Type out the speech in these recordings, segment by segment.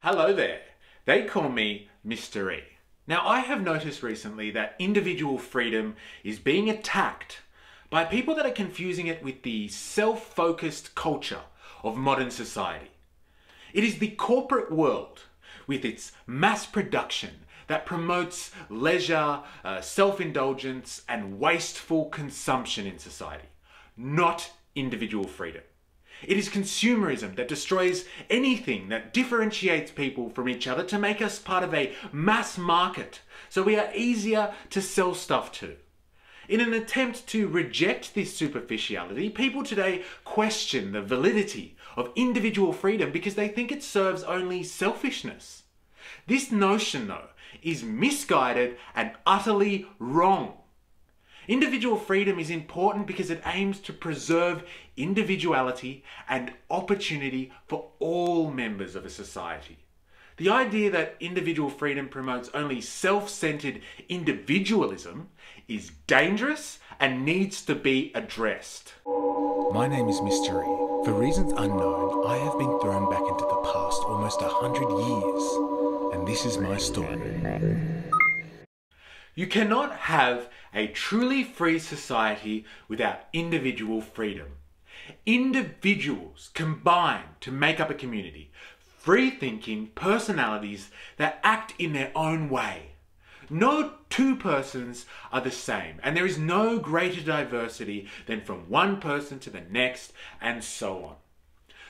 Hello there. They call me Mr. E. Now, I have noticed recently that individual freedom is being attacked by people that are confusing it with the self-focused culture of modern society. It is the corporate world with its mass production that promotes leisure, self-indulgence and wasteful consumption in society, not individual freedom. It is consumerism that destroys anything that differentiates people from each other to make us part of a mass market, so we are easier to sell stuff to. In an attempt to reject this superficiality, people today question the validity of individual freedom because they think it serves only selfishness. This notion, though, is misguided and utterly wrong. Individual freedom is important because it aims to preserve individuality and opportunity for all members of a society. The idea that individual freedom promotes only self-centered individualism is dangerous and needs to be addressed. My name is Mr. E. For reasons unknown, I have been thrown back into the past almost 100 years, and this is my story. You cannot have a truly free society without individual freedom. Individuals combine to make up a community, free-thinking personalities that act in their own way. No two persons are the same, and there is no greater diversity than from one person to the next, and so on.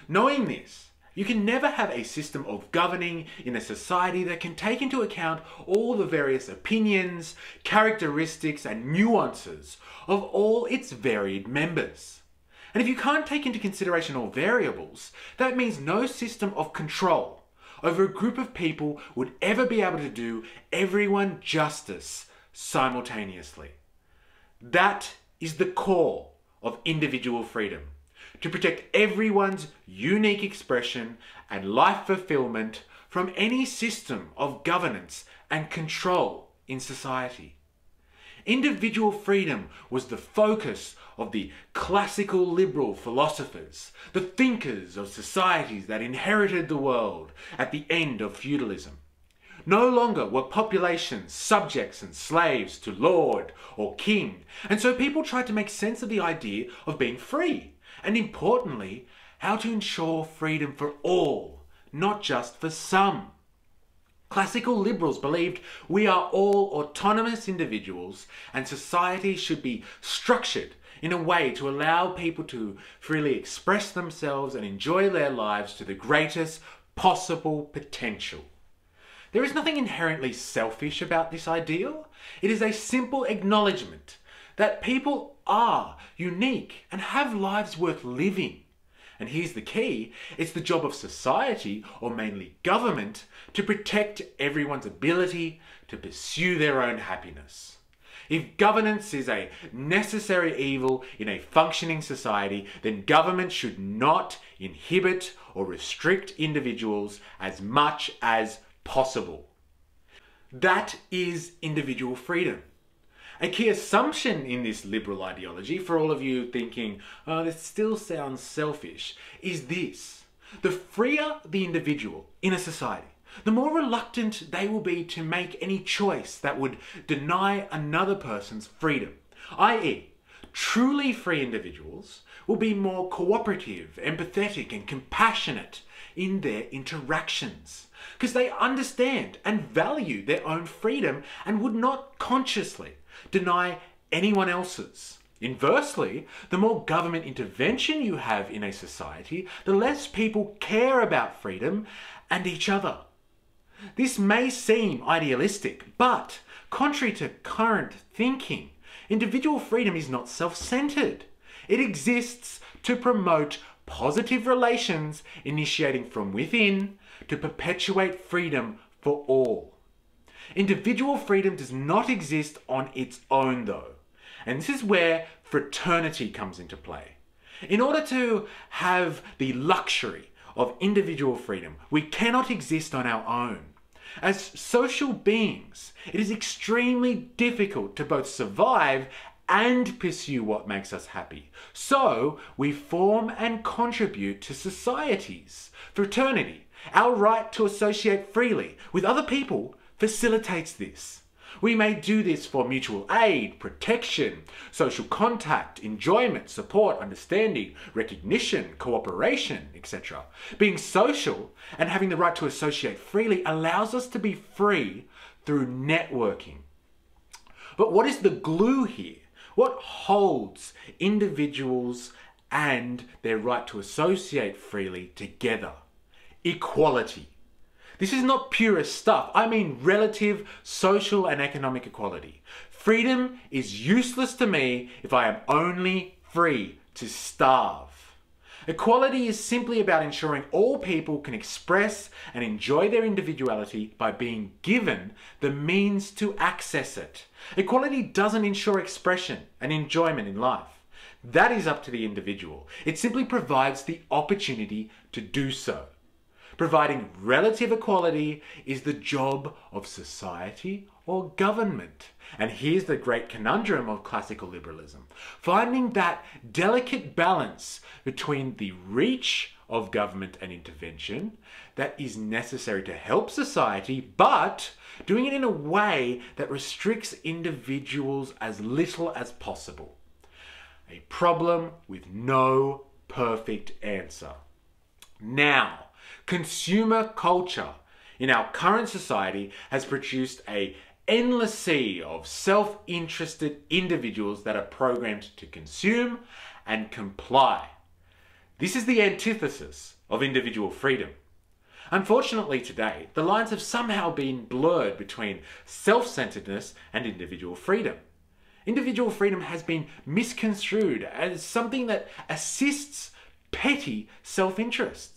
Knowing this, you can never have a system of governing in a society that can take into account all the various opinions, characteristics, and nuances of all its varied members. And if you can't take into consideration all variables, that means no system of control over a group of people would ever be able to do everyone justice simultaneously. That is the core of individual freedom. To protect everyone's unique expression and life fulfillment from any system of governance and control in society. Individual freedom was the focus of the classical liberal philosophers, the thinkers of societies that inherited the world at the end of feudalism. No longer were populations subjects and slaves to lord or king, and so people tried to make sense of the idea of being free. And importantly, how to ensure freedom for all, not just for some. Classical liberals believed we are all autonomous individuals and society should be structured in a way to allow people to freely express themselves and enjoy their lives to the greatest possible potential. There is nothing inherently selfish about this ideal. It is a simple acknowledgement that people are unique and have lives worth living. And here's the key, it's the job of society, or mainly government, to protect everyone's ability to pursue their own happiness. If governance is a necessary evil in a functioning society, then government should not inhibit or restrict individuals as much as possible. That is individual freedom. A key assumption in this liberal ideology, for all of you thinking, oh, this still sounds selfish, is this. The freer the individual in a society, the more reluctant they will be to make any choice that would deny another person's freedom. i.e., truly free individuals will be more cooperative, empathetic, and compassionate in their interactions, because they understand and value their own freedom and would not consciously deny anyone else's. Inversely, the more government intervention you have in a society, the less people care about freedom and each other. This may seem idealistic, but contrary to current thinking, individual freedom is not self-centered. It exists to promote positive relations initiating from within to perpetuate freedom for all. Individual freedom does not exist on its own, though, and this is where fraternity comes into play. In order to have the luxury of individual freedom, we cannot exist on our own. As social beings, it is extremely difficult to both survive and pursue what makes us happy. So we form and contribute to societies. Fraternity Our right to associate freely with other people facilitates this. We may do this for mutual aid, protection, social contact, enjoyment, support, understanding, recognition, cooperation, etc. Being social and having the right to associate freely allows us to be free through networking. But what is the glue here? What holds individuals and their right to associate freely together? Equality. This is not purist stuff. I mean relative social and economic equality. Freedom is useless to me if I am only free to starve. Equality is simply about ensuring all people can express and enjoy their individuality by being given the means to access it. Equality doesn't ensure expression and enjoyment in life. That is up to the individual. It simply provides the opportunity to do so. Providing relative equality is the job of society or government. And here's the great conundrum of classical liberalism. Finding that delicate balance between the reach of government and intervention that is necessary to help society, but doing it in a way that restricts individuals as little as possible. A problem with no perfect answer. Now, consumer culture in our current society has produced an endless sea of self-interested individuals that are programmed to consume and comply. This is the antithesis of individual freedom. Unfortunately today, the lines have somehow been blurred between self-centeredness and individual freedom. Individual freedom has been misconstrued as something that assists petty self-interests.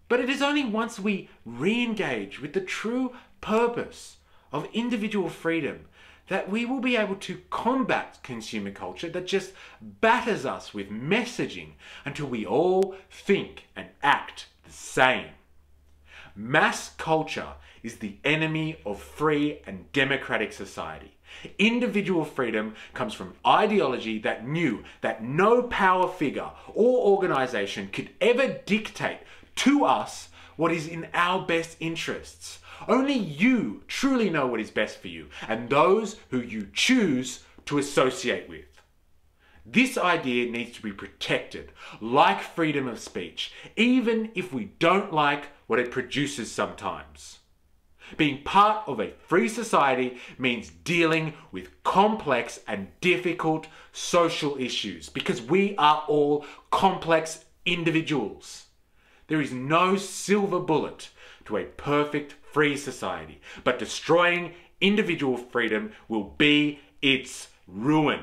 But it is only once we re-engage with the true purpose of individual freedom that we will be able to combat consumer culture that just batters us with messaging until we all think and act the same. Mass culture is the enemy of free and democratic society. Individual freedom comes from ideology that knew that no power figure or organization could ever dictate to us what is in our best interests. Only you truly know what is best for you and those who you choose to associate with. This idea needs to be protected, like freedom of speech, even if we don't like what it produces sometimes. Being part of a free society means dealing with complex and difficult social issues because we are all complex individuals. There is no silver bullet to a perfect free society, but destroying individual freedom will be its ruin.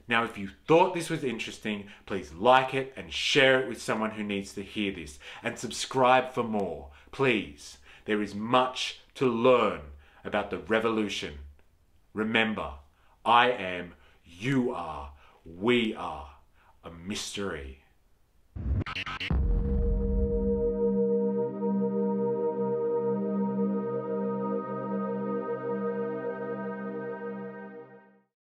Now, if you thought this was interesting, please like it and share it with someone who needs to hear this, and subscribe for more. Please, there is much to learn about the revolution. Remember, I am, you are, we are a mystery.